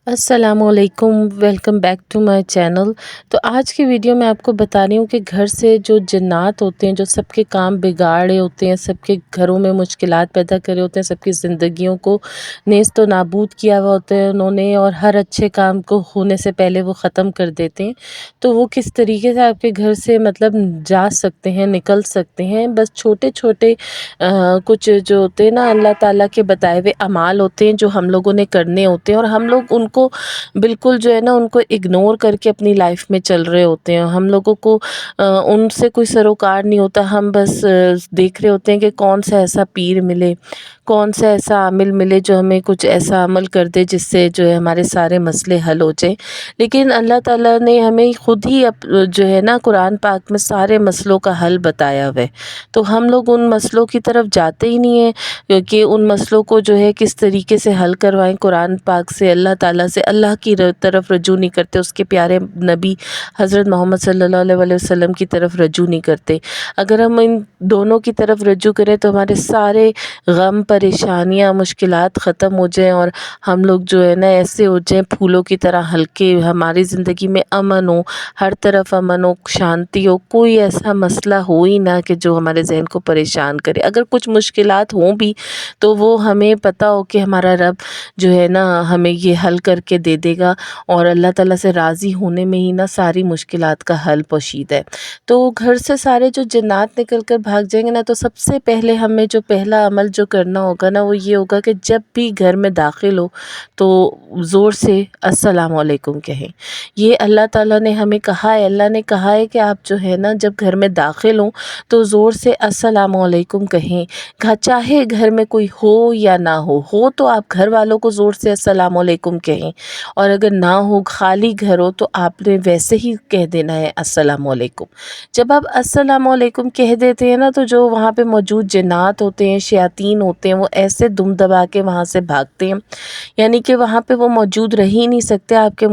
السلام علیکم، welcome back to my channel. تو آج کی ویڈیو میں آپ کو بتا رہی ہوں کہ گھر سے جو جنات ہوتے ہیں، جو سب کے کام بگاڑے ہوتے ہیں، سب کے گھروں میں مشکلات پیدا کرے ہوتے ہیں، سب کی زندگیوں کو نیست و نابود کیا ہوا ہوتا ہے انہوں نے، اور ہر اچھے کام کو ہونے سے پہلے وہ ختم کر دیتے ہیں۔ تو وہ کس طریقے سے آپ کے گھر سے جا سکتے ہیں، نکل سکتے ہیں۔ بس چھوٹے چھوٹے کچھ جو ہوتے ہیں نا، اللہ تعالیٰ کے بتائے ہوئے اعمال ہوتے ہیں جو ہم لوگوں نے کرنے ہوتے ہیں، اور ہم لوگ ان کو بالکل جو ہے نا ان کو اگنور کر کے اپنی لائف میں چل رہے ہوتے ہیں۔ ہم لوگوں کو ان سے کوئی سروکار نہیں ہوتا، ہم بس دیکھ رہے ہوتے ہیں کہ کون سا ایسا پیر ملے، کون سا ایسا عامل ملے جو ہمیں کچھ ایسا عمل کر دے جس سے جو ہے ہمارے سارے مسئلے حل ہو جائیں۔ لیکن اللہ تعالیٰ نے ہمیں خود ہی جو ہے نا قرآن پاک میں سارے مسئلوں کا حل بتایا ہوا ہے، تو ہم لوگ ان مسئلوں کی طرف جاتے ہی نہیں ہیں کہ ان مسئلوں کو جو ہے کس طریقے سے حل کروائیں۔ قرآن پاک سے، اللہ تعالیٰ سے، اللہ کی طرف رجوع نہیں کرتے، اس کے پیارے نبی حضرت محمد صلی اللہ علیہ وسلم کی طرف رجوع نہیں کرتے۔ اگر ہم ان دونوں کی طرف رجوع کریں تو ہمارے سارے غم، پریشانیاں، مشکلات ختم ہو جائیں، اور ہم لوگ جو ہے نا ایسے ہو جائیں پھولوں کی طرح ہلکے، ہماری زندگی میں امن ہو، ہر طرف امن ہو، شانتی ہو، کوئی ایسا مسئلہ ہو ہی نہ کہ جو ہمارے ذہن کو پریشان کرے۔ اگر کچھ مشکلات ہوں بھی تو وہ ہمیں پتہ ہو کہ ہمارا رب جو ہے نا ہمیں یہ حل کر کے دے دے گا، اور اللہ تعالیٰ سے راضی ہونے میں ہی نا ساری مشکلات کا حل پوشید ہے۔ تو گھر سے سارے جو جنات نکل کر بھاگ جائیں گے نا، تو سب سے پہلے ہمیں جو پہلا عمل جو کرنا ہوگا نا وہ یہ ہوگا کہ جب بھی گھر میں داخل ہو تو زور سے السلام علیکم کہیں۔ یہ اللہ تعالیٰ نے ہمیں کہا ہے، اللہ نے کہا ہے کہ آپ جو ہے نا جب گھر میں داخل ہوں تو زور سے السلام علیکم کہیں۔ چاہے گھر میں کوئی ہو یا نہ ہو تو آپ گھر والوں کو زور سے السلام علیکم کہیں، اور اگر نہ ہو، خالی گھر ہو، تو آپ نے ویسے ہی کہہ دینا ہے السلام علیکم۔ جب آپ السلام علیکم کہہ دیتے ہیں نا تو جو وہاں پہ موجود جنات ہوتے ہیں، شیاطین ہوتے ہیں، وہ ایسے دم دبا کے وہاں سے بھاگتے ہیں، یعنی کہ وہاں پہ وہ موجود رہ ہی نہیں سکتے، آپ کے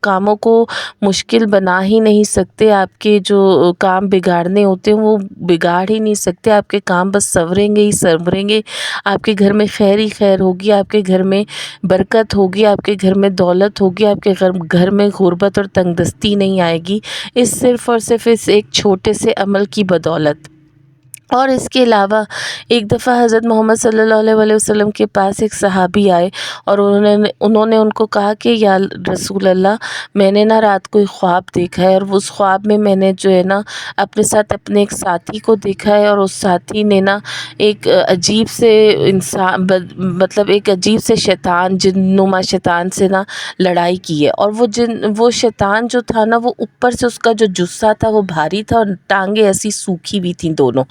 کاموں کو مشکل بنا ہی نہیں سکتے، آپ کے جو کام بگاڑنے ہوتے ہیں وہ بگاڑ ہی نہیں سکتے، آپ کے کام بس سنوریں گے ہی سنوریں گے، آپ کے گھر میں خیر ہی خیر ہوگی، آپ کے گھر میں برکت ہوگی، آپ کے گھر میں دولت ہوگی، آپ کے گھر میں غربت اور تنگ دستی نہیں آئے گی، صرف اور صرف اس ایک چھوٹے سے عمل کی بدولت۔ اور اس کے علاوہ ایک دفعہ حضرت محمد صلی اللہ علیہ وسلم کے پاس ایک صحابی آئے، اور انہوں نے ان کو کہا کہ یا رسول اللہ، میں نے نا رات کو ایک خواب دیکھا ہے، اور اس خواب میں میں نے جو ہے نا اپنے ساتھ اپنے ایک ساتھی کو دیکھا ہے، اور اس ساتھی نے نا ایک عجیب سے انسان، مطلب ایک عجیب سے شیطان، جن نما شیطان سے نا لڑائی کی ہے، اور وہ شیطان جو تھا نا وہ اوپر سے اس کا جو جسہ تھا وہ بھاری تھا، اور ٹانگیں ایسی سوکھی بھی تھیں دونوں۔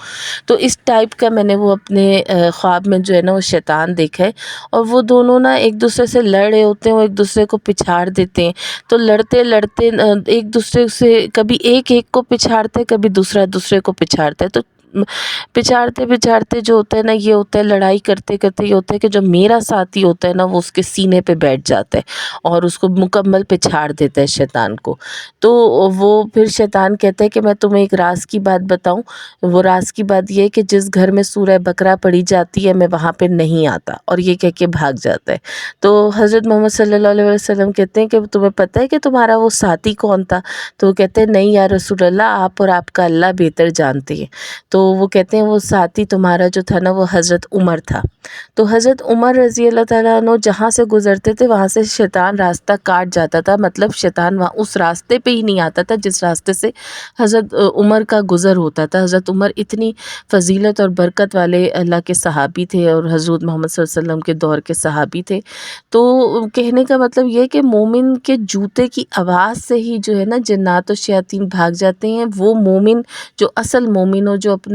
تو اس ٹائپ کا میں نے وہ اپنے خواب میں جو ہے نا وہ شیطان دیکھا ہے، اور وہ دونوں نا ایک دوسرے سے لڑ رہے ہوتے ہیں، وہ ایک دوسرے کو پچھاڑ دیتے ہیں، تو لڑتے لڑتے ایک دوسرے سے کبھی ایک کو پچھاڑتے، کبھی دوسرا دوسرے کو پچھاڑتا ہے، تو پچھاڑتے پچھاڑتے جو ہوتا ہے نا، یہ ہوتا ہے لڑائی کرتے کرتے یہ ہوتا ہے کہ جو میرا ساتھی ہوتا ہے نا وہ اس کے سینے پہ بیٹھ جاتا ہے اور اس کو مکمل پچھاڑ دیتا ہے شیطان کو۔ تو وہ پھر شیطان کہتا ہے کہ میں تمہیں ایک راز کی بات بتاؤں، وہ راز کی بات یہ ہے کہ جس گھر میں سورہ بقرہ پڑھی جاتی ہے میں وہاں پہ نہیں آتا، اور یہ کہہ کے بھاگ جاتا ہے۔ تو حضرت محمد صلی اللہ علیہ وسلم کہتے ہیں کہ تمہیں پتہ ہے کہ تمہارا وہ ساتھی کون تھا؟ تو وہ کہتے ہیں نہیں یا رسول اللہ، آپ اور آپ کا اللہ بہتر جانتے ہیں۔ تو وہ کہتے ہیں وہ ساتھی تمہارا جو تھا نا وہ حضرت عمر تھا۔ تو حضرت عمر رضی اللہ تعالیٰ عنہ جہاں سے گزرتے تھے وہاں سے شیطان راستہ کاٹ جاتا تھا، مطلب شیطان وہاں اس راستے پہ ہی نہیں آتا تھا جس راستے سے حضرت عمر کا گزر ہوتا تھا۔ حضرت عمر اتنی فضیلت اور برکت والے اللہ کے صحابی تھے، اور حضور محمد صلی اللہ علیہ وسلم کے دور کے صحابی تھے۔ تو کہنے کا مطلب یہ کہ مومن کے جوتے کی آواز سے ہی جو ہے نا جنات و شیاطین بھاگ جاتے ہیں۔ وہ مومن جو اصل مومن ہو، جو اپنا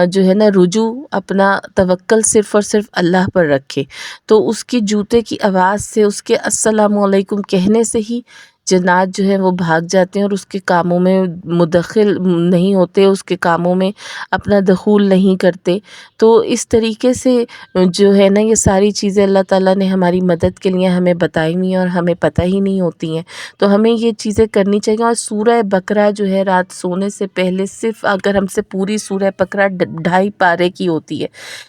جو ہے نا رجوع، اپنا توکل صرف اور صرف اللہ پر رکھے، تو اس کی جوتے کی آواز سے، اس کے السلام علیکم کہنے سے ہی جنات جو ہیں وہ بھاگ جاتے ہیں اور اس کے کاموں میں مدخل نہیں ہوتے، اس کے کاموں میں اپنا دخول نہیں کرتے۔ تو اس طریقے سے جو ہے نا یہ ساری چیزیں اللہ تعالیٰ نے ہماری مدد کے لیے ہمیں بتائی ہوئی ہیں اور ہمیں پتہ ہی نہیں ہوتی ہیں، تو ہمیں یہ چیزیں کرنی چاہیے۔ اور سورہ بقرہ جو ہے رات سونے سے پہلے صرف اگر ہم سے پوری سورہ بقرہ 2.5 پارے کی ہوتی ہے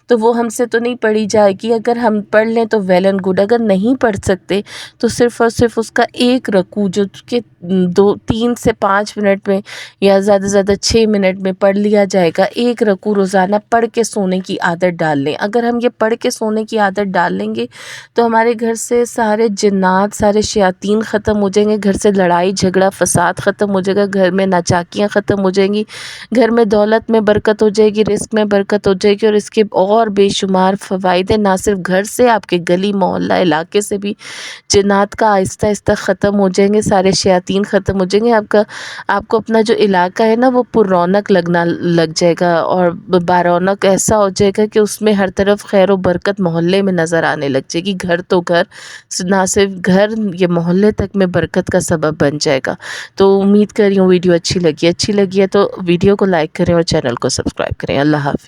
تو وہ ہم سے تو نہیں پڑھی جائے گی، اگر ہم پڑھ لیں تو ویل اینڈ گڈ، اگر نہیں پڑھ سکتے تو صرف اور صرف اس کا ایک رکوع جو کہ 3 سے 5 منٹ میں یا زیادہ سے زیادہ 6 منٹ میں پڑھ لیا جائے گا، ایک رکوع روزانہ پڑھ کے سونے کی عادت ڈال لیں۔ اگر ہم یہ پڑھ کے سونے کی عادت ڈال لیں گے تو ہمارے گھر سے سارے جنات، سارے شیاطین ختم ہو جائیں گے، گھر سے لڑائی جھگڑا فساد ختم ہو جائے گا، گھر میں ناچاکیاں ختم ہو جائیں گی، گھر میں دولت میں برکت ہو جائے گی، رزق میں برکت ہو جائے گی، اور اس کے اور بے شمار فوائد ہیں۔ نہ صرف گھر سے، آپ کے گلی محلہ علاقے سے بھی جنات کا آہستہ آہستہ ختم ہو جائیں گے، سارے شیاطین ختم ہو جائیں گے، آپ کو اپنا جو علاقہ ہے نا وہ پر رونق لگنا لگ جائے گا، اور بارونق ایسا ہو جائے گا کہ اس میں ہر طرف خیر و برکت محلے میں نظر آنے لگ جائے گی، گھر تو گھر، نہ صرف گھر، یہ محلے تک میں برکت کا سبب بن جائے گا۔ تو امید کر رہی ہوں ویڈیو اچھی لگی ہے تو ویڈیو کو لائک کریں اور چینل کو سبسکرائب کریں۔ اللہ حافظ۔